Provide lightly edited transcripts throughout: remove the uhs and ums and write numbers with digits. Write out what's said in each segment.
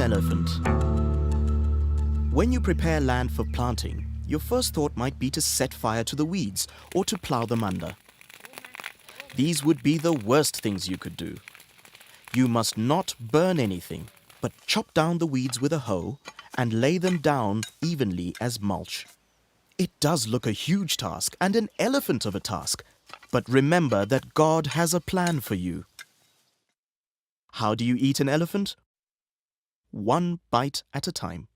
an elephant. When you prepare land for planting, your first thought might be to set fire to the weeds or to plow them under. These would be the worst things you could do. You must not burn anything, but chop down the weeds with a hoe and lay them down evenly as mulch. It does look a huge task and an elephant of a task, but remember that God has a plan for you. How do you eat an elephant? One bite at a time.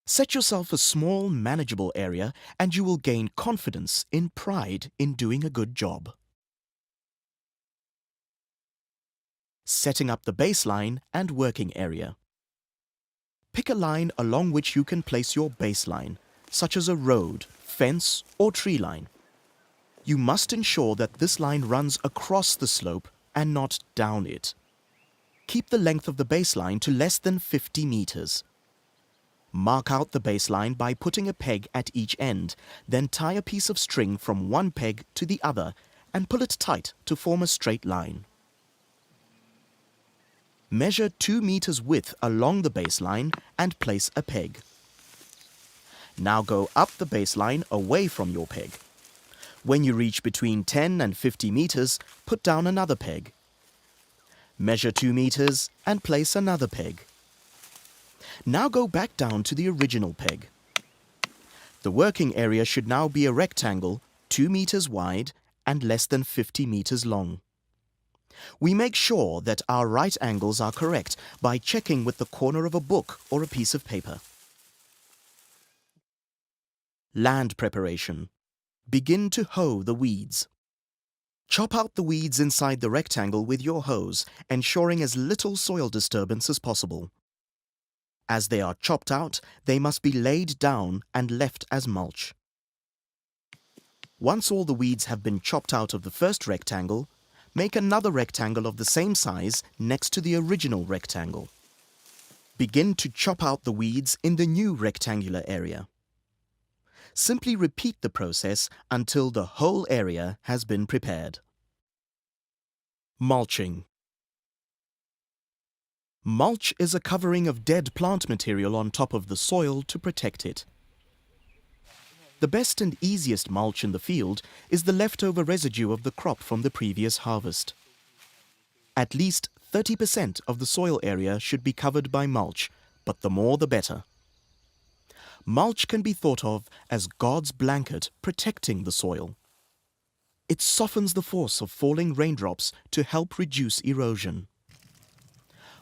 Set yourself a small, manageable area and you will gain confidence in pride in doing a good job. Setting up the baseline and working area. Pick a line along which you can place your baseline, such as a road, fence, or tree line. You must ensure that this line runs across the slope and not down it. Keep the length of the baseline to less than 50 meters. Mark out the baseline by putting a peg at each end, then tie a piece of string from one peg to the other and pull it tight to form a straight line. Measure 2 meters width along the baseline and place a peg. Now go up the baseline away from your peg. When you reach between 10 and 50 meters, put down another peg. Measure 2 meters and place another peg. Now go back down to the original peg. The working area should now be a rectangle 2 meters wide and less than 50 meters long. We make sure that our right angles are correct by checking with the corner of a book or a piece of paper. Land preparation. Begin to hoe the weeds. Chop out the weeds inside the rectangle with your hoes, ensuring as little soil disturbance as possible. As they are chopped out, they must be laid down and left as mulch. Once all the weeds have been chopped out of the first rectangle, make another rectangle of the same size next to the original rectangle. Begin to chop out the weeds in the new rectangular area. Simply repeat the process until the whole area has been prepared. Mulching. Mulch is a covering of dead plant material on top of the soil to protect it. The best and easiest mulch in the field is the leftover residue of the crop from the previous harvest. At least 30% of the soil area should be covered by mulch, but the more the better. Mulch can be thought of as God's blanket protecting the soil. It softens the force of falling raindrops to help reduce erosion.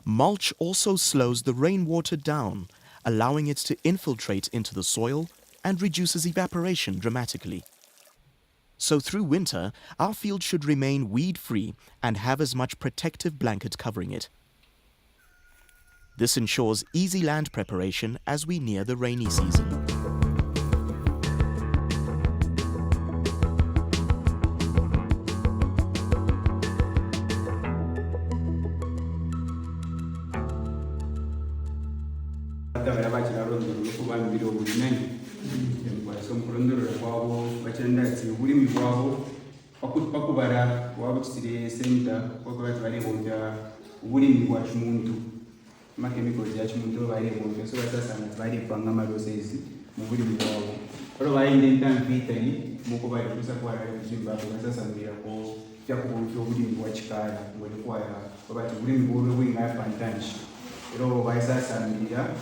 Mulch also slows the rainwater down, allowing it to infiltrate into the soil and reduces evaporation dramatically. So through winter, our field should remain weed-free and have as much protective blanket covering it. This ensures easy land preparation as we near the rainy season. Chemicals yachimuntu vairembo so vasasanga vairipanga marosezi muvulimi wavo oro vainde ntamvitani muko vaikusa kuwarari muzimbabwe vasasangirako vyakuonfya obulimi bwakikala ngolikwaya vavati bulimi bwolwe bwingafantanshi ero vaisasambira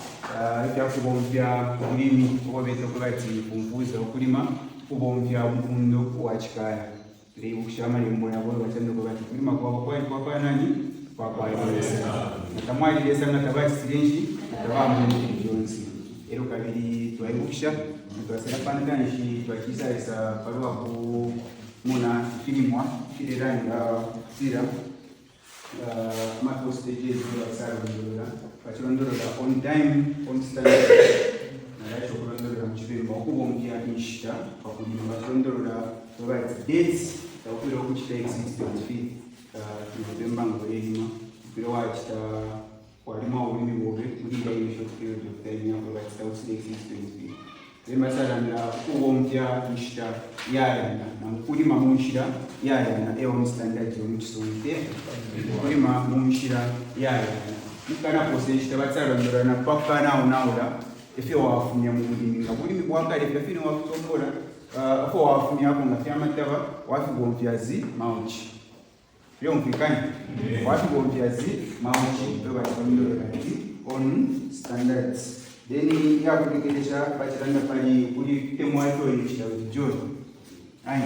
vyakuonfya obulimi obavete kuvati kumvuza okulima kubonfya omufundo wakikala leibukushamalemo yavo vachandoko vati kulima kwavo kwafanani nakamwaliresa nga tabasirenji tabamuni byonsi ero kabiri twaibuksha twasera pantanshi twakisaisa paruwa ku muna filimwa kireranga sira ma stages wa sarundura pachirondora on time on standard na yacho kurondora mchipemba okubongia ishita pakulima pachirondora right dates takwira okuchita existence fee November ngolima pero wachita walima obulimi bwobe mulinga initial period of time yango wachita usile existence zemasala kubompya ishita yayana nakulima munshira yayana eon standard yomukisunte kulima munshira yayana mukana postage tabatsala ndora na pakana unaula ife wafumya mu bulimi nga bulimi bwakale fefine wakutokola afo wafumya ako nga fyamataba wafi gonfyazi mauchi yo mpikani wafi gonfyazi mauchi beba tondora kati on standards then ya kutekeleza bachiranda pali kuli temwaito ekitabu joy ai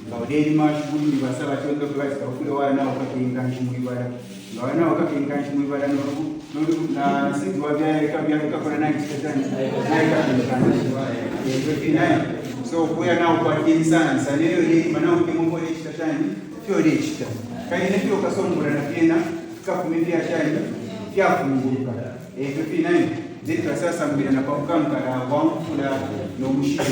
ngaudeni mashuguli ni basaba chondo kwa sababu wale nao kakinga shimwibara ngawana nao kakinga shimwibara na sisi wabia kabia kwa na kitani naika so kwa nao kwa kini sana leo ni manao kimombo ile kitani sio ile kitani kaine pia ukasomba na pena kakumivia shani ya kumunguka nayo zita sasa mbele na pamukankara wamfula no mushiri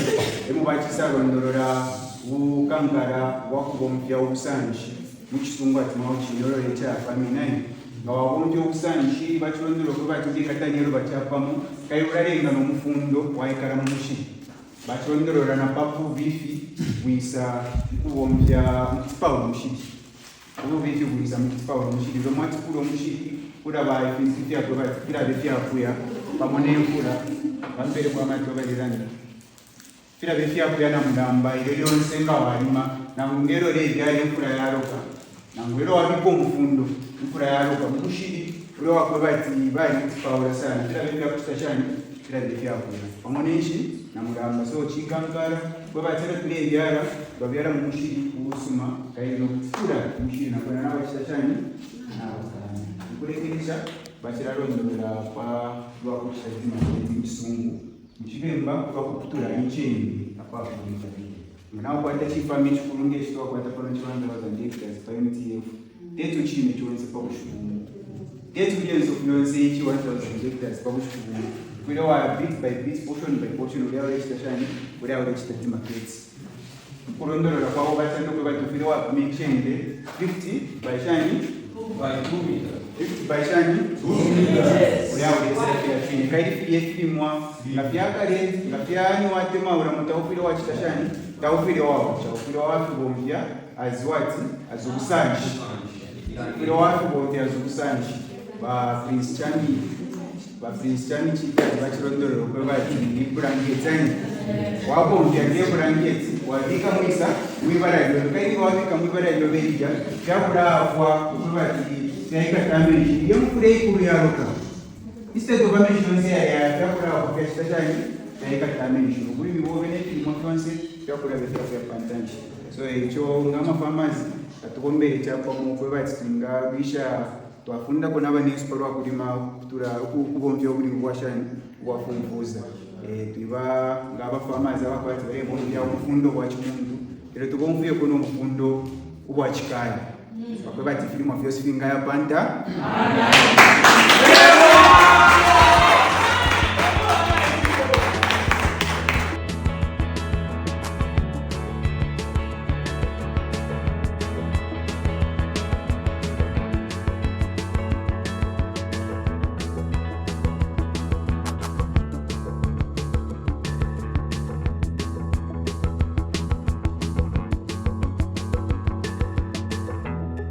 emu bachisa rondorora ukankara wakubompya obusanji mukisungu ati mawuki yoro echa famine nga wabompya obusanji bachirondoro kuba tindikatanyero bachapamu kayulalenga nomufundo waikara mu mushiri bachirondorora na papu bifi wisa kubompya mutipawo mushiri ubu bifi wisa mutipawo mushiri lomwati kulo mushiri kuraba ifisifia kuba kila bifia kuya pamone nkula bambere kwa matoba lirani kila bifia kuya na mudamba ile lyonse nga walima na ngero le byali nkula yaroka na ngero wabipo mfundo nkula yaroka mushiri ule wakwe bati bali mtipaula sana kila bifia kustashani kila bifia kuya pamone nshi na mudamba so chikankara kwa batera kule byara babyara mushiri kusuma kaino kula mushiri na kwa nawa chashani na kulekenisha bachirarondora kwa lwakushazima kisungu mchibemba kwa kuputura incheni apa kuliza mnao kwata chifami chikulunge chitwa kwata pano chiwanda wazandika zipayimiti tetu chime chonse pa kushukumu tetu yenso kuyonse ichi wanda wazandika zipa kushukumu kwira wa bit by bit portion by portion ule wale chitashani ule wale chitatima keti kurondora kwa batando kwa batufira wa mchende 50 by shani by 2 meters baishani uya ulezera chini kaidi yefimwa na byakale na byani watema ura mutaufire wa chitashani taufire wao taufire watu bombya azwati azugusanji ufire watu bombya azugusanji ba Prince chika bachirondoro kwa bati ni blanketani wabombya ne blanketi wabika mwisa mwibara yo kaidi wabika mwibara yo berija yakura kwa bati yaika tameni yamkure ikuru yaroka instead of mention ya yakura kwa station yaika tameni shuguli bibo benefit mwanzo yakura befika ya pantanji so echo ngama farmers atukombere chapa mu kwa batinga bisha twafunda ko nabani sporo akulima kutura kubomvya obuli bwashani bwafumbuza tuba ngaba farmers abakwati bale bya ufundo bwa chimundu ero tukomvuye ko no mufundo ubwa chikaya bakwe bati filimo vyose bingaya panda